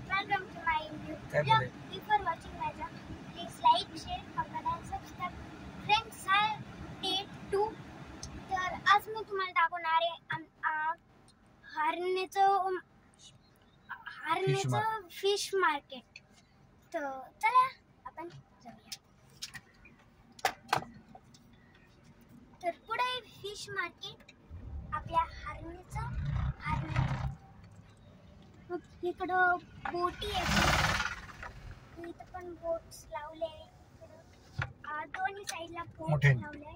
welcome to my YouTube vlog. Before watching my vlog, please like, share, comment and subscribe. Friends, day 2. तर आज मी तुम्हाला दाखवणार आहे हरणेचं fish market. तर चला आपण जाऊया. तर पुढे फिश मार्केट आपल्या हरणेचं. इकडं बोटी आहेत, इथं पण बोट्स लावले, दोन्ही साईडला बोट लावले.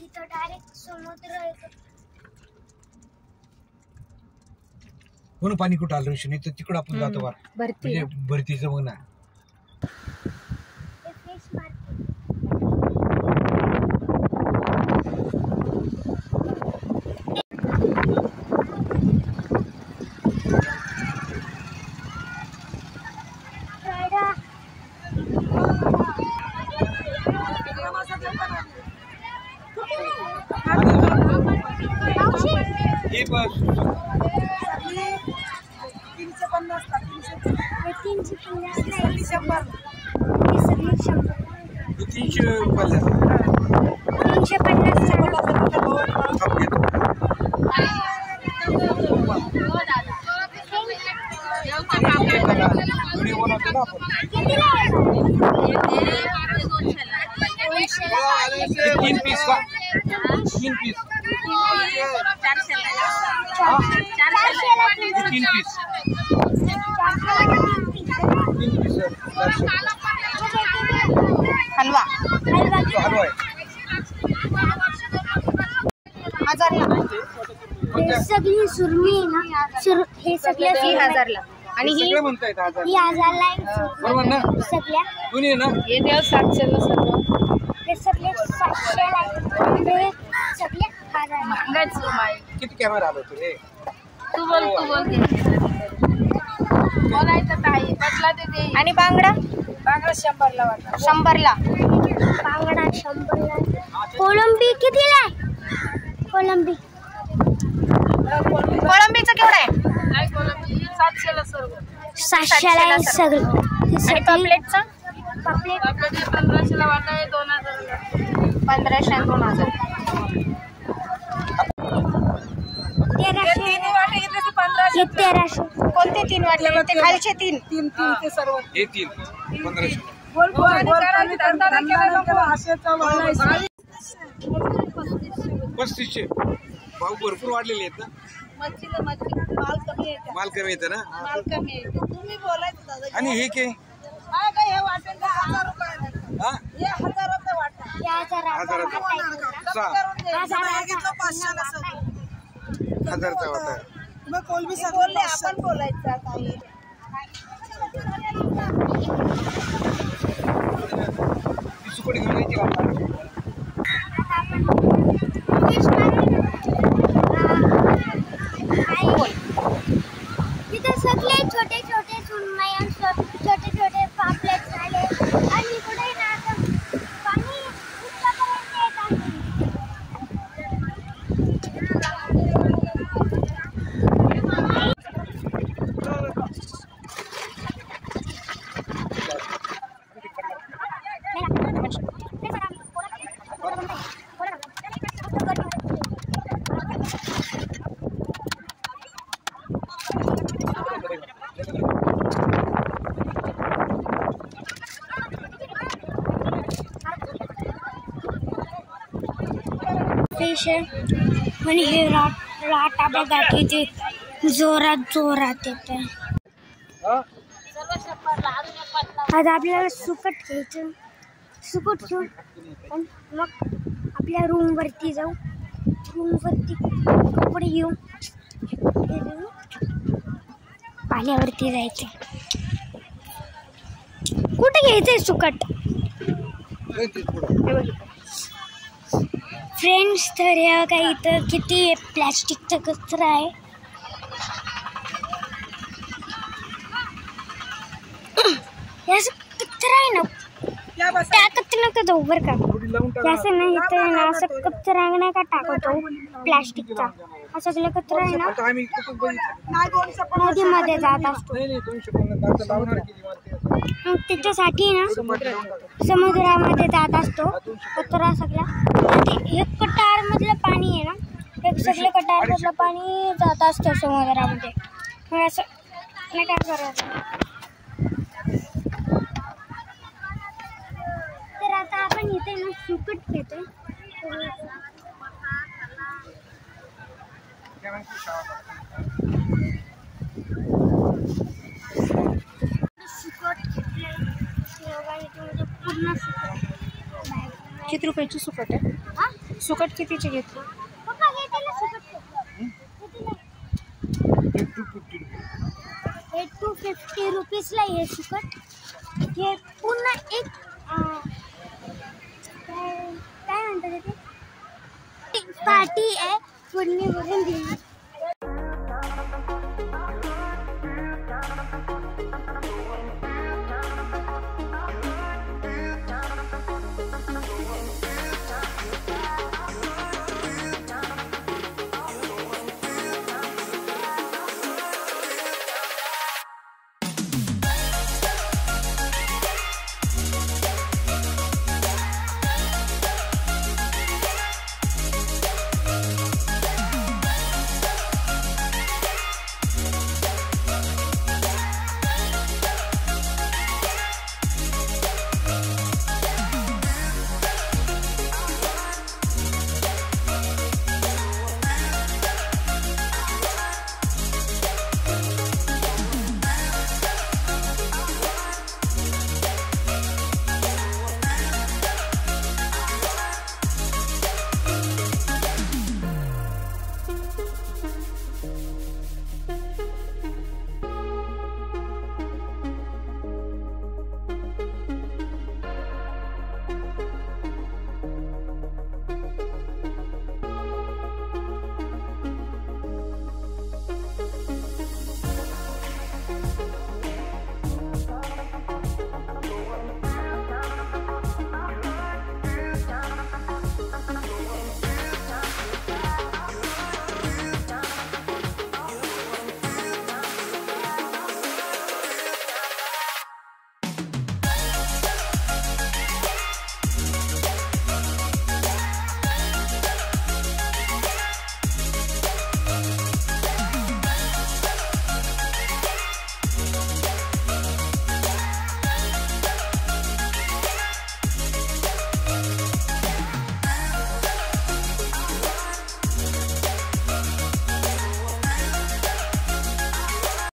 इथं डायरेक्ट समुद्र आहे. म्हणून पाणी कुठं आलं ऋषी, नाही तर तिकडं आपण जातो बा म्हणजे भरतीचं बघ ना. हे बस 350 तीन पीस का 3 पीस 3 पीस हलवा हलवा सगळी सुरमी आहे ना, हे सगळे 3000ला आणि ही 1000ला आहे. बरोबर ना, सगळ्या दोन्ही ना हे 700ला सर्व. हे सगळे 700ला आहे, हे सगळे 1000ला. किती कॅमेरा आलो तुझे? तू बोल बोलायचं ताई बदला देते. आणि बांगडा 100ला वाटतं. 100ला बांगडा 100ला. कोलंबी कितीला आहे? कोलंबीचं केवढं आहे? 700ला सर्व. 700ला आहे सगळं. आणि पापलेटचं? पापलेट 1500ला वाटा आहे. 2000ला. 1500 आणि 2000. 1300. कोणते 3 वाटले? ते खालचे 3 ते सर्व. हे 3 1500. 3500 भाव भरपूर वाढलेले आहेत ना. माल कमी येतं ना. तुम्ही बोलायचं दादा. आणि हे काय? हे वाटेल 1000 रुपये. हा हे 1000 रुपये वाटा. 1000चा वाटा. मग कोलबी बोलले आपण बोलायचं काही. सुकडी घेऊन यायची का? तिथे सगळे छोटे छोटे सुरमई, छोटे छोटे पापलेट झाले. आणि पुढे ना पाणी इथपर्यंत येत आहे. फिश आहे आणि हे राटा बघा किती जोरात येते. आज आपल्याला सुकट घ्यायचं. सुकट घेऊन मग आपल्या रूमवरती जाऊ. रूमवरती कपडे घेऊन पाण्यावरती जायचे. कुठे घ्यायचंय सुकट? फ्रेंड्स, तर हे काही इथं किती प्लॅस्टिकचा कचरा आहे. याचं कचरा आहे ना. टाकत नका जाऊ बरं का. थोडी लावून टाका. असं नाही तर ना असं कचरा नाही का टाकतो प्लास्टिकचा. हा सगळं कचरा आहे ना आता आम्ही कुठून बघितलं? नदीमध्ये जात असतो. नाही 250 आता लावणार किती मारते? मग त्याच्यासाठी ना समुद्रामध्ये जात असतो कचरा सगळा. हे कटार मधलं पाणी आहे ना, हे सगळं कटार मधलं पाणी जात असतं समुद्रामध्ये. मग असं नाही काय करायचं. तर आता आपण इथे ना सुकट घेतोय. पूर्ण किती रुपयाची सुकट आहे? सुकट कितीची घेतली? पप्पा घेतलं सुकट. हे 250 रुपीजला हे सुकट. हे पूर्ण एक काय म्हणतात ते पार्टी आहे फोडणीवरून दिली.